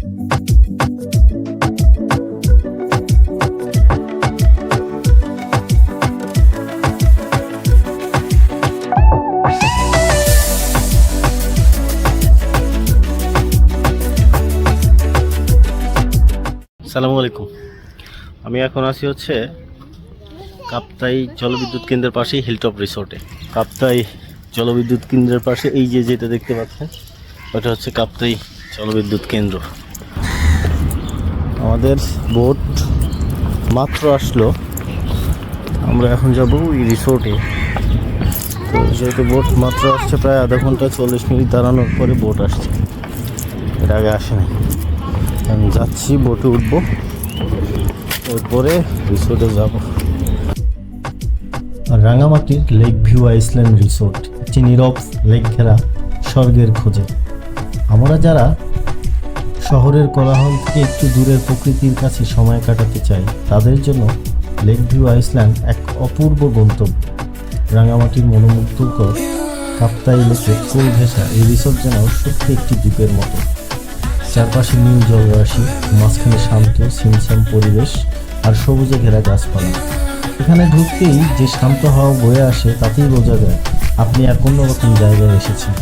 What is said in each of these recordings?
আসসালামু আলাইকুম। আমি এখন আছি হচ্ছে কাপ্তাই জলবিদ্যুৎ কেন্দ্রের পাশেই হিলটপ রিসোর্টে। কাপ্তাই জলবিদ্যুৎ কেন্দ্রের পাশে এই যে যেটা দেখতে পাচ্ছেন ওটা হচ্ছে কাপ্তাই জলবিদ্যুৎ কেন্দ্র। আমাদের বোট মাত্র আসলো, আমরা এখন যাব ওই রিসোর্টে। তো যেহেতু বোট মাত্র আসছে, প্রায় আধা ঘন্টা 40 মিনিট দাঁড়ানোর পরে বোট আসছে, এর আগে আসে না। আমি যাচ্ছি, বোটে উঠবো, এরপরে রিসোর্টে যাব। রাঙামাটির লেক ভিউ আইসল্যান্ড রিসোর্ট একটি নীরব লেক ঘেরা স্বর্গের খোঁজে। আমরা যারা শহরের কোলাহল থেকে একটু দূরের প্রকৃতির কাছে সময় কাটাতে চাই, তাদের জন্য লেক ভিউ আইসল্যান্ড এক অপূর্ব গন্তব্য। রাঙামাটির মনোমুগ্ধকর কাপ্তাই লেকে কোল ঘেঁষা এই রিসোর্ট যেন সত্যি একটি দ্বীপের মতো। চারপাশে নীল জলরাশি, মাঝখানে শান্ত ছিমছাম পরিবেশ আর সবুজে ঘেরা গাছপালা। এখানে ঢুকতেই যে শান্ত হাওয়া বয়ে আসে তাতেই বোঝা যায় আপনি এক অন্যরকম জায়গায় এসেছেন।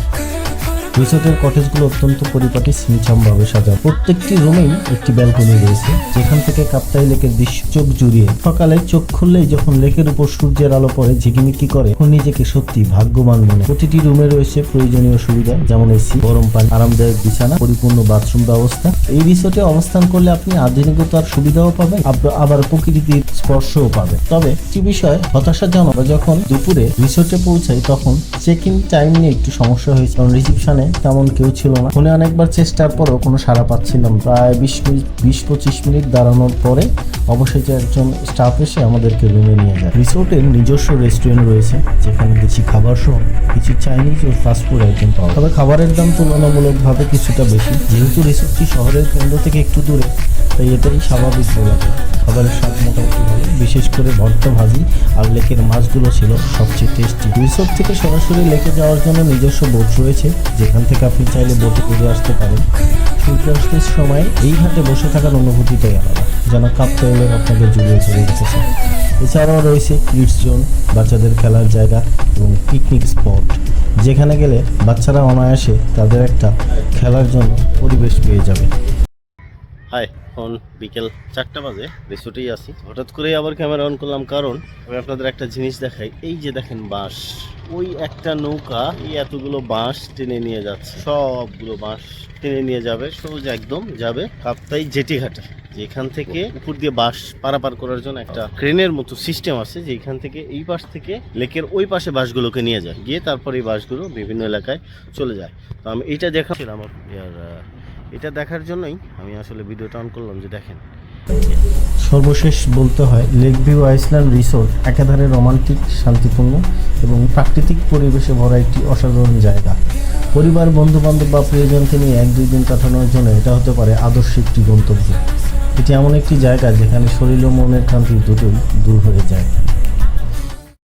রিসোর্টের কটেজগুলো অত্যন্ত পরিপাটি ছিমছামভাবে সাজানো। প্রত্যেকটি রুমেই একটি ব্যালকনি রয়েছে, যেখান থেকে কাপ্তাই লেকের দৃশ্য চোখ জুড়িয়ে। সকালে চোখ খুললেই যখন লেকের উপর সূর্যের আলো পড়ে ঝিকিমিকি করে, তখন নিজেকে সত্যি ভাগ্যবান মনে। প্রতিটি রুমে রয়েছে প্রয়োজনীয় সুবিধা, যেমন এসি, গরম পানি, আরামদায়ক বিছানা, পরিপূর্ণ বাথরুম ব্যবস্থা। এই রিসোর্টে অবস্থান করলে আপনি আধুনিকতার সুবিধাও পাবেন, আবার প্রকৃতির স্পর্শও পাবেন। তবে একটি বিষয় হতাশাজনক, যখন দুপুরে রিসোর্টে পৌঁছাই তখন চেক ইন টাইম নিয়ে একটু সমস্যা হয়েছে, কারণ রিসেপশনে তেমন কেউ ছিল না। ফোনে অনেকবার চেষ্টার পরও কোনো সাড়া পাচ্ছিলাম। প্রায় 20-25 মিনিট দাঁড়ানোর পরে অবশেষে একজন স্টাফ এসে আমাদেরকে রুমে নিয়ে যায়। রিসোর্টের নিজস্ব রেস্টুরেন্ট রয়েছে, যেখানে কিছু খাবার সহ কিছু চাইনিজ ও ফাস্টফুড আইটেম পাওয়া যায়। তবে খাবারের দাম তুলনামূলকভাবে কিছুটা বেশি। যেহেতু রিসোর্টটি শহরের কেন্দ্র থেকে একটু দূরে, তাই এটাই স্বাভাবিক বলা যায়। খাবারের স্বাদ মোটামুটি ভালো, বিশেষ করে ভর্তা, ভাজি আর লেকের মাছগুলো ছিল সবচেয়ে টেস্টি। রিসোর্ট থেকে সরাসরি লেকে যাওয়ার জন্য নিজস্ব বোট রয়েছে, যেখান থেকে আপনি চাইলে বোটে ঘুরে আসতে পারেন। সূর্যাস্তের সময় এই ঘাটে বসে থাকার অনুভূতিটাই আলাদা, যেন কাপ্তাই লেক আপনাকে জুড়ে চলে রেখেছে। এছাড়াও রয়েছে কিডস জোন, বাচ্চাদের খেলার জায়গা এবং পিকনিক স্পট, যেখানে গেলে বাচ্চারা অনায়াসে তাদের একটা খেলার জন্য পরিবেশ পেয়ে যাবে। হাই, এখন বিকেল 4টা বাজে, রিসোর্টেই আছি। হঠাৎ করেই আবার ক্যামেরা অন করলাম, কারণ আমি আপনাদের একটা জিনিস দেখাই। এই যে দেখেন বাঁশ, ওই একটা নৌকা এই এতগুলো বাঁশ টেনে নিয়ে যাচ্ছে। সবগুলো বাঁশ টেনে নিয়ে যাবে, সোজা একদম যাবে কাপ্তাই জেটি ঘাটে। যেখান থেকে উপর দিয়ে বাঁশ পারাপার করার জন্য একটা ক্রেনের মতো সিস্টেম আছে, যেখান থেকে এই পাশ থেকে লেকের ওই পাশে বাঁশগুলোকে নিয়ে যায়, গিয়ে তারপর এই বাঁশগুলো বিভিন্ন এলাকায় চলে যায়। তো আমি এইটা দেখাচ্ছিলাম, এটা দেখার জন্যই আমি আসলে ভিডিওটা অন করলাম, যে দেখেন। সর্বশেষ বলতে হয়, লেক ভিউ আইসল্যান্ড রিসোর্ট একাধারে রোমান্টিক, শান্তিপূর্ণ এবং প্রাকৃতিক পরিবেশে ভরা একটি অসাধারণ জায়গা। পরিবার, বন্ধুবান্ধব বা প্রিয়জনকে নিয়ে 1-2 দিন কাটানোর জন্য এটা হতে পারে আদর্শ একটি গন্তব্য। এটি এমন একটি জায়গা যেখানে শরীর ও মনের ক্লান্তি দুটোই দূর হয়ে যায়।